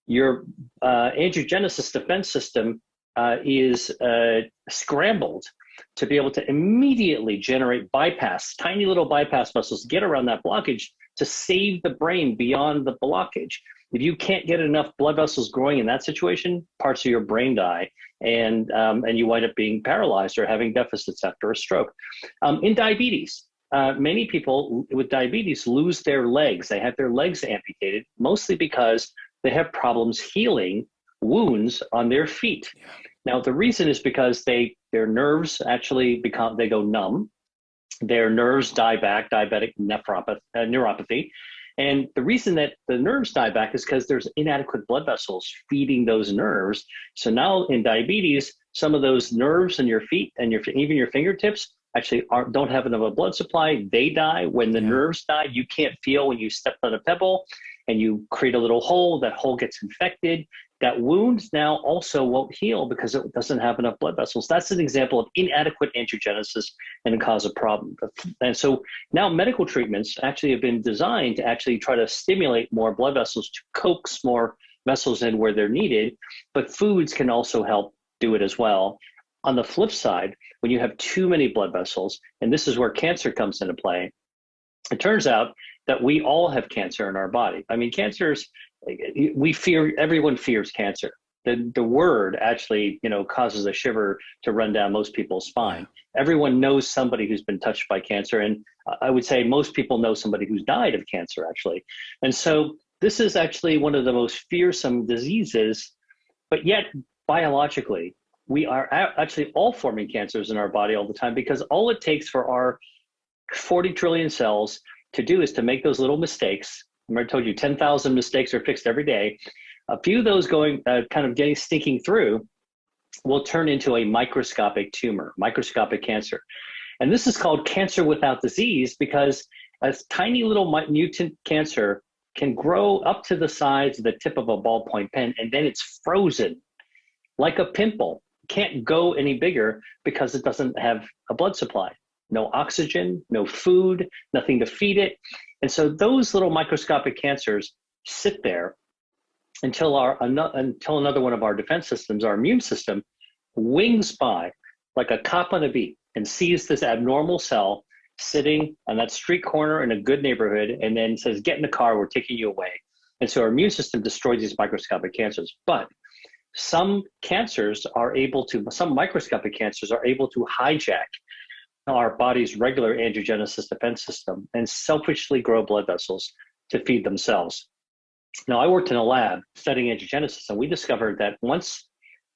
your angiogenesis defense system is scrambled to be able to immediately generate bypass, tiny little bypass vessels, get around that blockage to save the brain beyond the blockage. If you can't get enough blood vessels growing in that situation, parts of your brain die, and you wind up being paralyzed or having deficits after a stroke. In diabetes, many people with diabetes lose their legs. They have their legs amputated, mostly because they have problems healing wounds on their feet. Yeah. Now, the reason is because their nerves actually they go numb. Their nerves die back, diabetic neuropathy. And the reason that the nerves die back is because there's inadequate blood vessels feeding those nerves. So now in diabetes, some of those nerves in your feet and even your fingertips actually don't have enough of a blood supply. They die. When the nerves die, you can't feel when you step on a pebble and you create a little hole, that hole gets infected. That wound now also won't heal because it doesn't have enough blood vessels. That's an example of inadequate angiogenesis and cause a problem. And so now medical treatments actually have been designed to actually try to stimulate more blood vessels, to coax more vessels in where they're needed, but foods can also help do it as well. On the flip side, when you have too many blood vessels, and this is where cancer comes into play, it turns out that we all have cancer in our body. I mean, everyone fears cancer. The word actually, causes a shiver to run down most people's spine. Everyone knows somebody who's been touched by cancer. And I would say most people know somebody who's died of cancer, actually. And so this is actually one of the most fearsome diseases, but yet biologically, we are actually all forming cancers in our body all the time, because all it takes for our 40 trillion cells to do is to make those little mistakes. Remember, I told you 10,000 mistakes are fixed every day. A few of those sneaking through will turn into a microscopic tumor, microscopic cancer. And this is called cancer without disease, because a tiny little mutant cancer can grow up to the size of the tip of a ballpoint pen, and then it's frozen like a pimple. Can't go any bigger because it doesn't have a blood supply. No oxygen, no food, nothing to feed it. And so those little microscopic cancers sit there until another one of our defense systems, our immune system, wings by like a cop on a beat and sees this abnormal cell sitting on that street corner in a good neighborhood, and then says, get in the car, we're taking you away. And so our immune system destroys these microscopic cancers. But some microscopic cancers are able to hijack our body's regular angiogenesis defense system and selfishly grow blood vessels to feed themselves. Now, I worked in a lab studying angiogenesis, and we discovered that once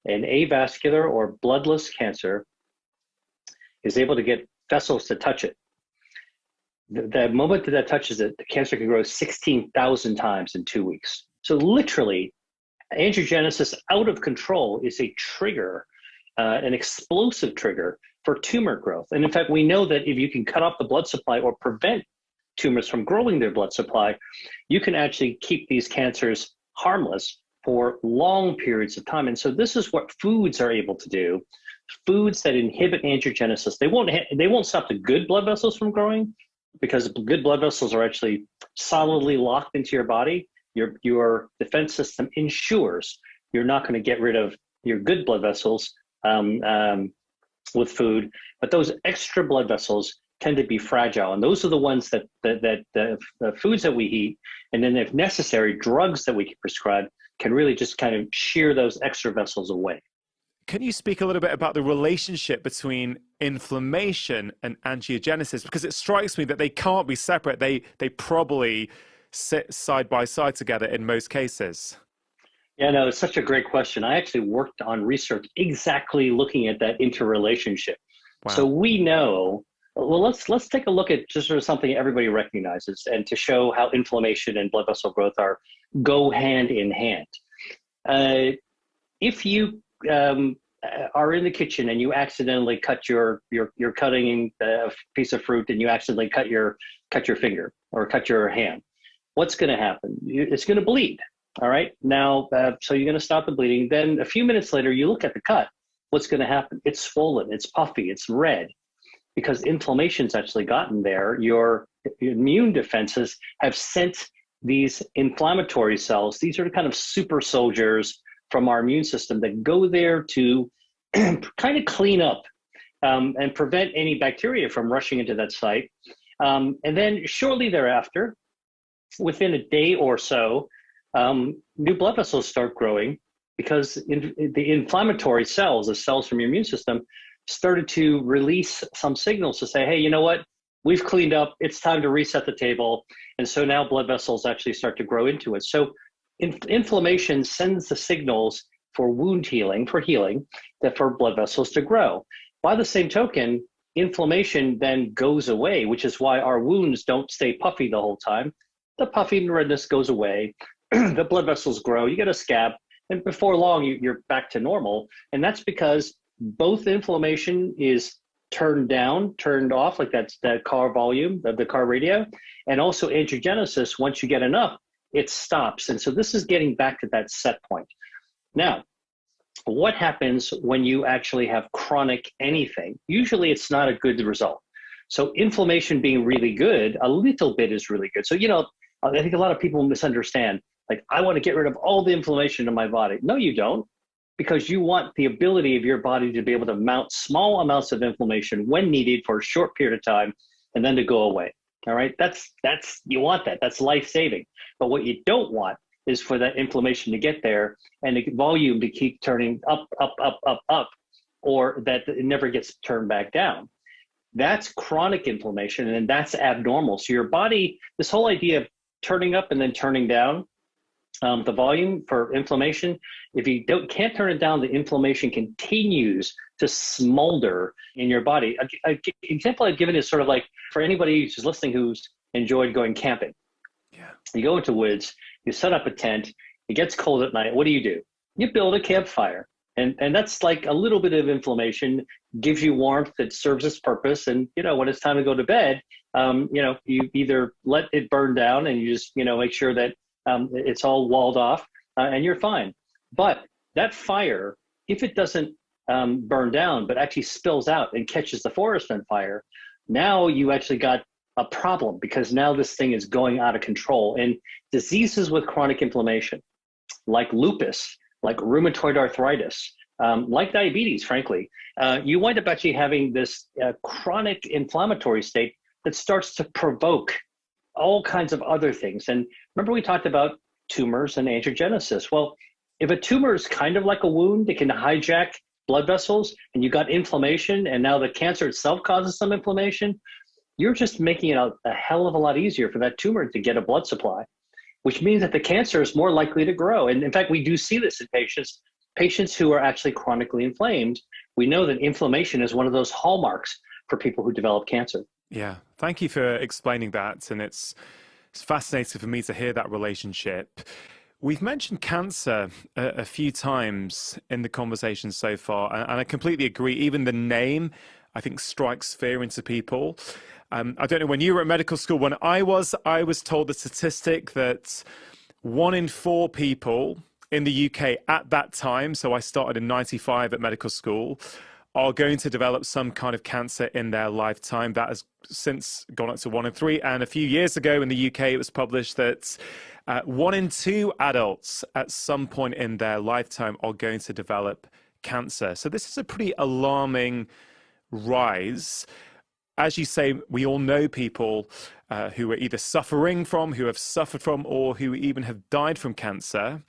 an avascular or bloodless cancer is able to get vessels to touch it, the moment that touches it, the cancer can grow 16,000 times in 2 weeks. So literally, angiogenesis out of control is a trigger, an explosive trigger for tumor growth. And in fact, we know that if you can cut off the blood supply or prevent tumors from growing their blood supply, you can actually keep these cancers harmless for long periods of time. And so this is what foods are able to do. Foods that inhibit angiogenesis, they won't stop the good blood vessels from growing, because good blood vessels are actually solidly locked into your body. Your defense system ensures you're not going to get rid of your good blood vessels with food, but those extra blood vessels tend to be fragile, and those are the ones that the foods that we eat, and then if necessary, drugs that we can prescribe can really just kind of shear those extra vessels away. Can you speak a little bit about the relationship between inflammation and angiogenesis? Because it strikes me that they can't be separate. They probably sit side by side together in most cases. Yeah, no, it's such a great question. I actually worked on research exactly looking at that interrelationship. Wow. So we know, well, let's take a look at just sort of something everybody recognizes, and to show how inflammation and blood vessel growth go hand in hand. If you are in the kitchen and you accidentally you're cutting a piece of fruit and you accidentally cut your finger or cut your hand, what's going to happen? It's going to bleed. All right. Now, so you're going to stop the bleeding. Then a few minutes later, you look at the cut. What's going to happen? It's swollen. It's puffy. It's red, because inflammation's actually gotten there. Your immune defenses have sent these inflammatory cells, these are kind of super soldiers from our immune system that go there to kind of clean up and prevent any bacteria from rushing into that site. And then shortly thereafter, within a day or so, new blood vessels start growing because the inflammatory cells, the cells from your immune system, started to release some signals to say, hey, you know what? We've cleaned up. It's time to reset the table. And so now blood vessels actually start to grow into it. So inflammation sends the signals for wound healing, for healing, that for blood vessels to grow. By the same token, inflammation then goes away, which is why our wounds don't stay puffy the whole time. The puffy and redness goes away. The blood vessels grow. You get a scab. And before long, you're back to normal. And that's because both inflammation is turned down, turned off, like that's that car volume, the car radio, and also angiogenesis, once you get enough, it stops. And so this is getting back to that set point. Now, what happens when you actually have chronic anything? Usually it's not a good result. So inflammation being really good, a little bit is really good. So, you know, I think a lot of people misunderstand, like, I want to get rid of all the inflammation in my body. No, you don't, because you want the ability of your body to be able to mount small amounts of inflammation when needed for a short period of time and then to go away. All right, that's you want that. That's life-saving. But what you don't want is for that inflammation to get there and the volume to keep turning up, or that it never gets turned back down. That's chronic inflammation, and that's abnormal. So your body, this whole idea of turning up and then turning down the volume for inflammation, if you can't turn it down, the inflammation continues to smolder in your body. An example I've given is sort of like for anybody who's listening who's enjoyed going camping. Yeah. You go into woods, you set up a tent, it gets cold at night. What do? You build a campfire. And that's like a little bit of inflammation, gives you warmth that serves its purpose. And, you know, when it's time to go to bed, you know, you either let it burn down and you just, you know, make sure that it's all walled off and you're fine. But that fire, if it doesn't burn down, but actually spills out and catches the forest on fire, now you actually got a problem, because now this thing is going out of control. And diseases with chronic inflammation, like lupus, like rheumatoid arthritis, like diabetes, frankly, you wind up actually having this chronic inflammatory state that starts to provoke all kinds of other things. And remember, we talked about tumors and angiogenesis. Well, if a tumor is kind of like a wound, it can hijack blood vessels, and you got inflammation, and now the cancer itself causes some inflammation, you're just making it a hell of a lot easier for that tumor to get a blood supply, which means that the cancer is more likely to grow. And in fact, we do see this in patients who are actually chronically inflamed. We know that inflammation is one of those hallmarks for people who develop cancer. Yeah, thank you for explaining that. And it's fascinating for me to hear that relationship. We've mentioned cancer a few times in the conversation so far, and I completely agree. Even the name, I think, strikes fear into people. I don't know, when you were at medical school, when I was told the statistic that 1 in 4 people in the UK at that time, so I started in 95 at medical school, are going to develop some kind of cancer in their lifetime. That has since gone up to 1 in 3. And a few years ago in the UK, it was published that 1 in 2 adults at some point in their lifetime are going to develop cancer. So this is a pretty alarming rise. As you say, we all know people who are either suffering from, who have suffered from, or who even have died from cancer.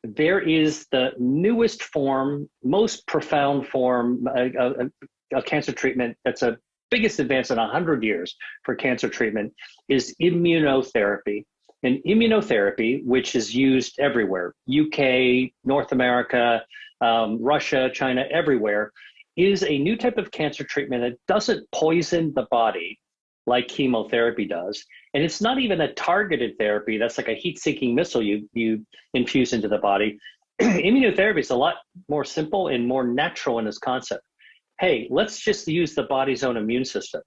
There is the newest form, most profound form of cancer treatment that's the biggest advance in 100 years for cancer treatment, is immunotherapy. And immunotherapy, which is used everywhere, UK, North America, Russia, China, everywhere, is a new type of cancer treatment that doesn't poison the body like chemotherapy does. And it's not even a targeted therapy. That's like a heat-seeking missile you infuse into the body. Immunotherapy is a lot more simple and more natural in its concept. Hey, let's just use the body's own immune system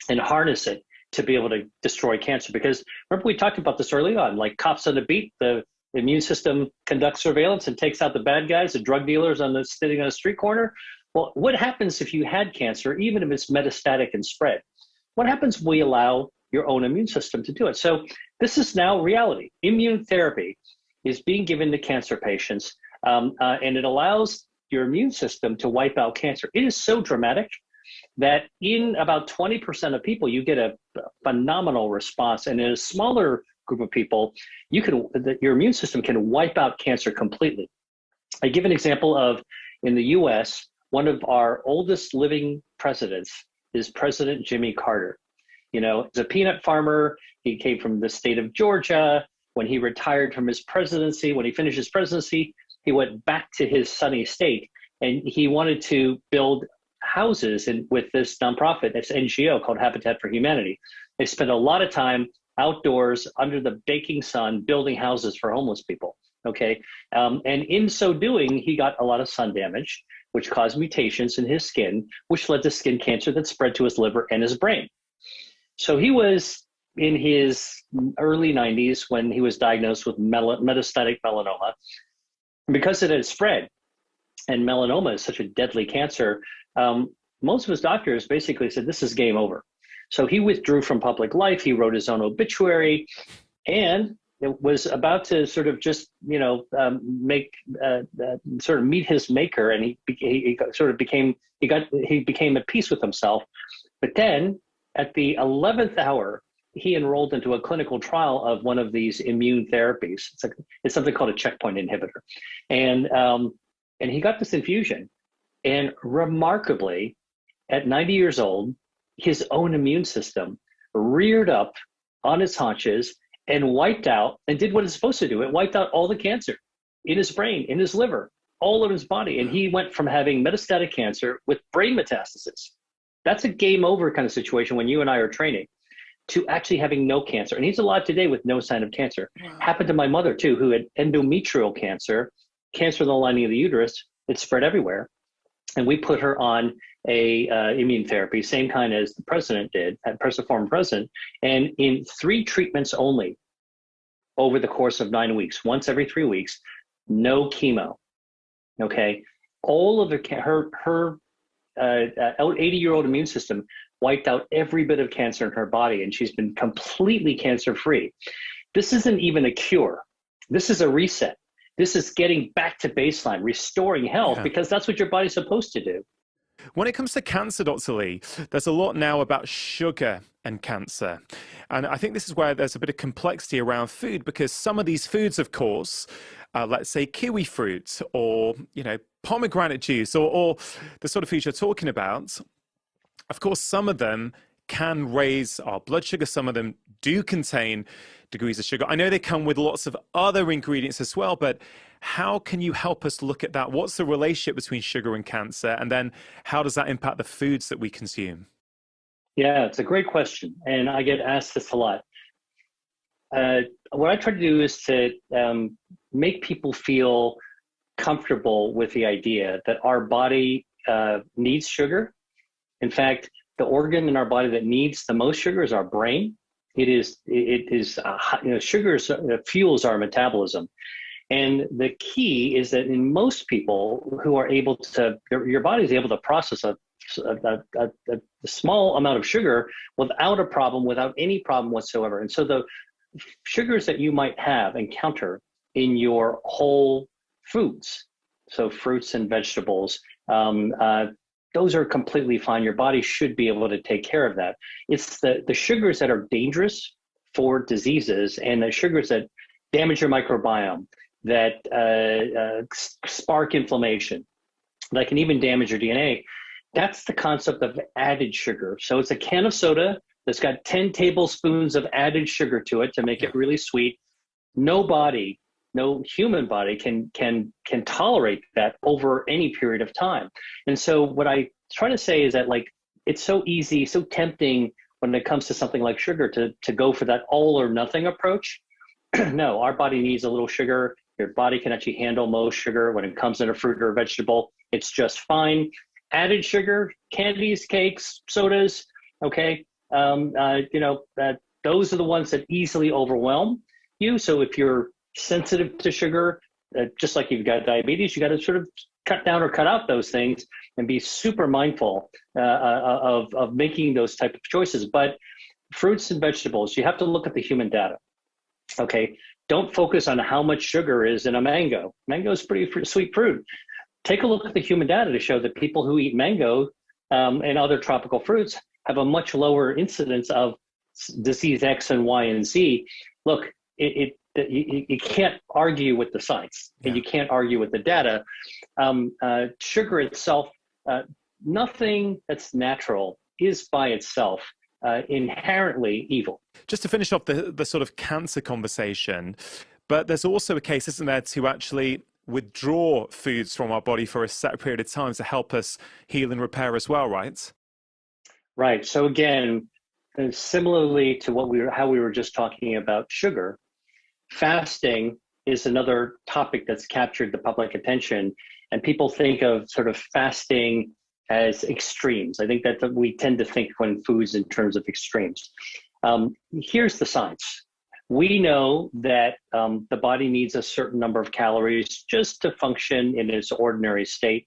and harness it to be able to destroy cancer. Because remember, we talked about this early on, like cops on the beat, the immune system conducts surveillance and takes out the bad guys, the drug dealers sitting on a street corner. Well, what happens if you had cancer, even if it's metastatic and spread? What happens when we allow your own immune system to do it. So this is now reality. Immune therapy is being given to cancer patients, and it allows your immune system to wipe out cancer. It is so dramatic that in about 20% of people, you get a phenomenal response. And in a smaller group of people, your immune system can wipe out cancer completely. I give an example of, in the US, one of our oldest living presidents is President Jimmy Carter. You know, he's a peanut farmer. He came from the state of Georgia. When he retired from his presidency, when he finished his presidency, he went back to his sunny state, and he wanted to build houses with this nonprofit, this NGO called Habitat for Humanity. They spent a lot of time outdoors under the baking sun building houses for homeless people. Okay, and in so doing, he got a lot of sun damage, which caused mutations in his skin, which led to skin cancer that spread to his liver and his brain. So he was in his early 90s when he was diagnosed with metastatic melanoma. Because it had spread, and melanoma is such a deadly cancer, most of his doctors basically said, this is game over. So he withdrew from public life. He wrote his own obituary, and it was about to sort of just, you know, sort of meet his maker, and he became at peace with himself. But then at the 11th hour, he enrolled into a clinical trial of one of these immune therapies. It's something called a checkpoint inhibitor. And he got this infusion. And remarkably, at 90 years old, his own immune system reared up on its haunches and wiped out and did what it's supposed to do. It wiped out all the cancer in his brain, in his liver, all of his body. And he went from having metastatic cancer with brain metastasis. That's a game over kind of situation when you and I are training, to actually having no cancer. And he's alive today with no sign of cancer. Wow. Happened to my mother too, who had endometrial cancer, cancer in the lining of the uterus. It spread everywhere. And we put her on a immune therapy, same kind as the president did, former president. And in 3 treatments only over the course of 9 weeks, once every 3 weeks, no chemo. Okay. All of her 80-year-old immune system wiped out every bit of cancer in her body, and she's been completely cancer-free. This isn't even a cure. This is a reset. This is getting back to baseline, restoring health, because that's what your body's supposed to do. When it comes to cancer, Dr. Lee, there's a lot now about sugar and cancer. And I think this is where there's a bit of complexity around food, because some of these foods, of course, let's say kiwi fruit or, you know, pomegranate juice or the sort of foods you're talking about, of course, some of them can raise our blood sugar. Some of them do contain degrees of sugar. I know they come with lots of other ingredients as well, but how can you help us look at that? What's the relationship between sugar and cancer? And then how does that impact the foods that we consume? Yeah, it's a great question. And I get asked this a lot. What I try to do is to make people feel comfortable with the idea that our body needs sugar. In fact, the organ in our body that needs the most sugar is our brain. Sugar fuels our metabolism. And the key is that in most people who are able to, your body is able to process a small amount of sugar without a problem, without any problem whatsoever. And so the sugars that you might encounter in your whole foods, so fruits and vegetables, those are completely fine. Your body should be able to take care of that. It's the sugars that are dangerous for diseases and the sugars that damage your microbiome, that spark inflammation, that can even damage your DNA. That's the concept of added sugar. So it's a can of soda that's got 10 tablespoons of added sugar to it to make it really sweet. No human body can tolerate that over any period of time. And so what I try to say is that, like, it's so easy, so tempting when it comes to something like sugar to go for that all or nothing approach. No, our body needs a little sugar. Your body can actually handle most sugar. When it comes in a fruit or a vegetable, it's just fine. Added sugar, candies, cakes, sodas, okay? Those are the ones that easily overwhelm you. So if you're sensitive to sugar, just like you've got diabetes, you got to sort of cut down or cut out those things and be super mindful of making those type of choices. But fruits and vegetables, you have to look at the human data. Okay, don't focus on how much sugar is in a mango. Mango is pretty sweet fruit. Take a look at the human data to show that people who eat mango and other tropical fruits have a much lower incidence of disease X and Y and Z. Look, you can't argue with the science, and you can't argue with the data. Sugar itself, nothing that's natural is by itself inherently evil. Just to finish off the sort of cancer conversation, but there's also a case, isn't there, to actually withdraw foods from our body for a set period of time to help us heal and repair as well, right? Right. So again, similarly to how we were just talking about sugar, fasting is another topic that's captured the public attention, and people think of sort of fasting as extremes. I think that we tend to think when foods in terms of extremes. Here's the science. We know that the body needs a certain number of calories just to function in its ordinary state.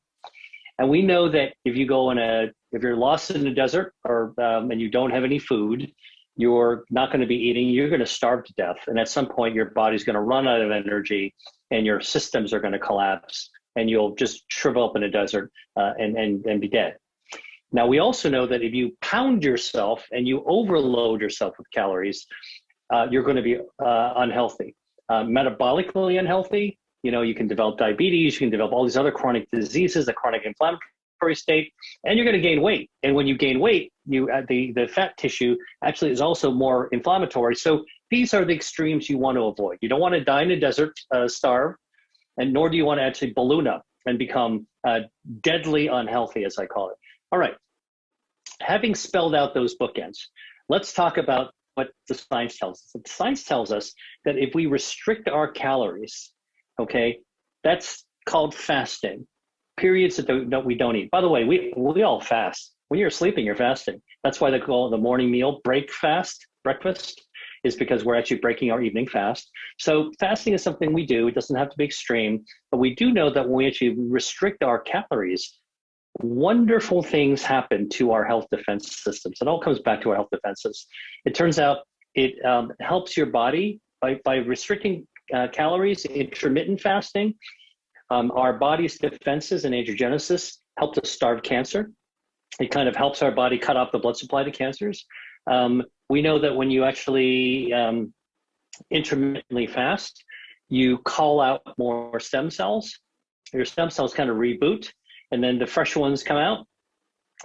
And we know that if you're lost in the desert and you don't have any food, you're not going to be eating, you're going to starve to death. And at some point, your body's going to run out of energy and your systems are going to collapse and you'll just shrivel up in a desert and be dead. Now, we also know that if you pound yourself and you overload yourself with calories, you're going to be unhealthy, metabolically unhealthy. You can develop diabetes, you can develop all these other chronic diseases, the chronic inflammatory state, and you're going to gain weight. And when you gain weight, the fat tissue actually is also more inflammatory. So these are the extremes you want to avoid. You don't want to die in a desert, starve, and nor do you want to actually balloon up and become deadly unhealthy, as I call it. All right. Having spelled out those bookends, let's talk about what the science tells us. The science tells us that if we restrict our calories, okay, that's called fasting. Periods that we don't eat. By the way, we all fast. When you're sleeping, you're fasting. That's why they call the morning meal breakfast, is because we're actually breaking our evening fast. So fasting is something we do. It doesn't have to be extreme, but we do know that when we actually restrict our calories, wonderful things happen to our health defense systems. It all comes back to our health defenses. It turns out it helps your body by restricting calories, intermittent fasting. Our body's defenses and angiogenesis help to starve cancer. It kind of helps our body cut off the blood supply to cancers. We know that when you actually intermittently fast, you call out more stem cells. Your stem cells kind of reboot, and then the fresh ones come out.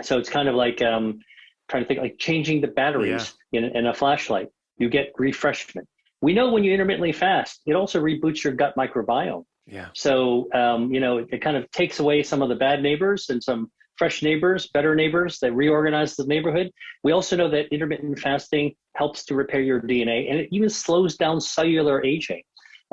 So it's kind of like trying to think like changing the batteries in a flashlight. You get refreshment. We know when you intermittently fast, it also reboots your gut microbiome. Yeah. So it kind of takes away some of the bad neighbors and some fresh neighbors, better neighbors that reorganize the neighborhood. We also know that intermittent fasting helps to repair your DNA, and it even slows down cellular aging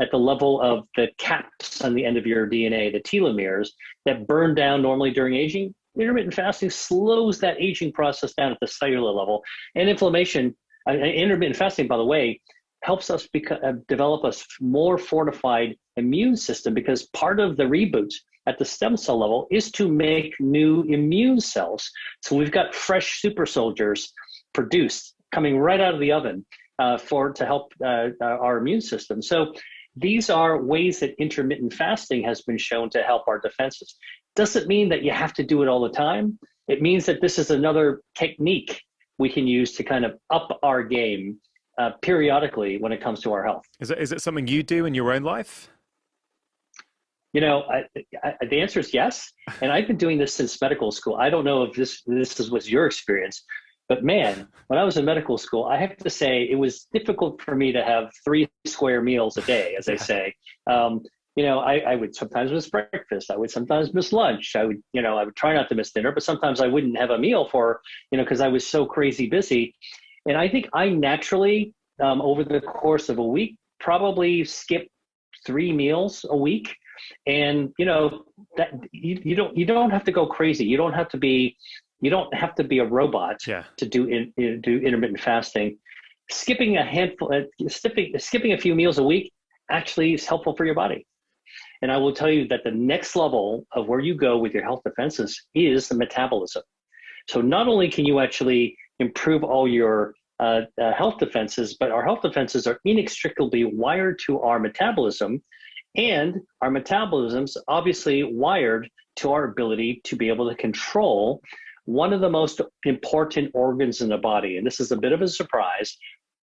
at the level of the caps on the end of your DNA, the telomeres that burn down normally during aging. Intermittent fasting slows that aging process down at the cellular level. And inflammation, intermittent fasting, by the way, helps us develop a more fortified immune system, because part of the reboot at the stem cell level is to make new immune cells. So we've got fresh super soldiers produced coming right out of the oven to help our immune system. So these are ways that intermittent fasting has been shown to help our defenses. Doesn't mean that you have to do it all the time. It means that this is another technique we can use to kind of up our game periodically when it comes to our health. Is it something you do in your own life? The answer is yes. And I've been doing this since medical school. I don't know if this was your experience, but man, when I was in medical school, I have to say it was difficult for me to have 3 square meals a day, as they say. I would sometimes miss breakfast. I would sometimes miss lunch. I would try not to miss dinner, but sometimes I wouldn't have a meal because I was so crazy busy. And I think I naturally, over the course of a week, probably skip 3 meals a week. And that you don't have to go crazy. You don't have to be a robot to do intermittent fasting. Skipping a few meals a week actually is helpful for your body. And I will tell you that the next level of where you go with your health defenses is the metabolism. So not only can you actually improve all your health defenses, but our health defenses are inextricably wired to our metabolism, and our metabolism's obviously wired to our ability to be able to control one of the most important organs in the body. And this is a bit of a surprise.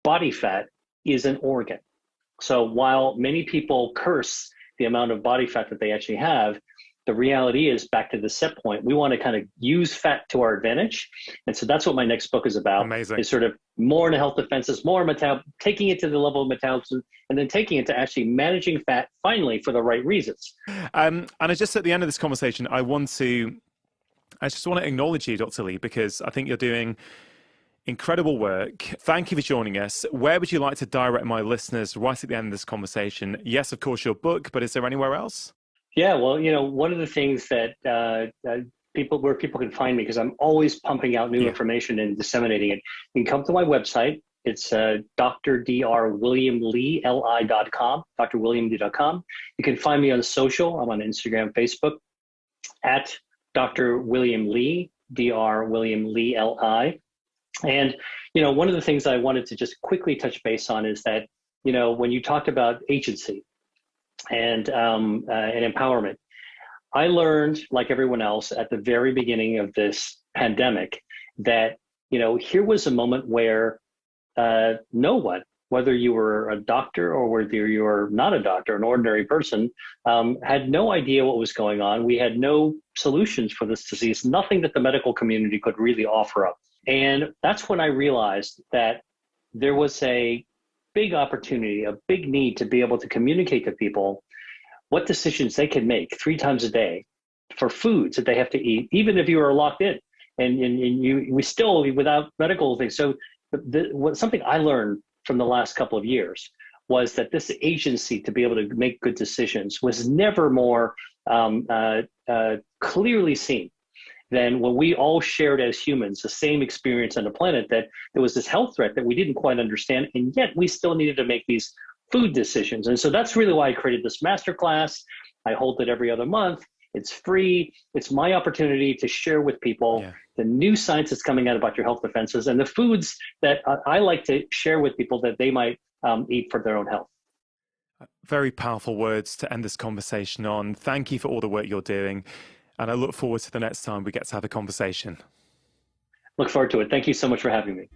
Body fat is an organ. So while many people curse the amount of body fat that they actually have, the reality is, back to the set point, we want to kind of use fat to our advantage. And so that's what my next book is about. Amazing. Is sort of more into health defenses, more taking it to the level of metabolism, and then taking it to actually managing fat finally for the right reasons. And I just, at the end of this conversation, I just want to acknowledge you, Dr. Lee, because I think you're doing incredible work. Thank you for joining us. Where would you like to direct my listeners right at the end of this conversation? Yes, of course, your book, but is there anywhere else? Yeah, well, one of the things that where people can find me, because I'm always pumping out new information and disseminating it, you can come to my website. It's drwilliamlee.com, drwilliamlee.com. You can find me on social. I'm on Instagram, Facebook, at Dr. William Lee, Dr. William Lee, L-I. And, one of the things I wanted to just quickly touch base on is that, when you talked about agency and empowerment, I learned, like everyone else, at the very beginning of this pandemic, that, here was a moment where no one, whether you were a doctor or whether you were not a doctor, an ordinary person, had no idea what was going on. We had no solutions for this disease, nothing that the medical community could really offer up. And that's when I realized that there was a big opportunity, a big need to be able to communicate to people what decisions they can make 3 times a day for foods that they have to eat, even if you are locked in and we still, without medical things. So something I learned from the last couple of years was that this agency to be able to make good decisions was never more clearly seen than when we all shared as humans the same experience on the planet, that there was this health threat that we didn't quite understand, and yet we still needed to make these food decisions. And so that's really why I created this masterclass. I hold it every other month. It's free. It's my opportunity to share with people the new science that's coming out about your health defenses and the foods that I like to share with people that they might eat for their own health. Very powerful words to end this conversation on. Thank you for all the work you're doing. And I look forward to the next time we get to have a conversation. Look forward to it. Thank you so much for having me.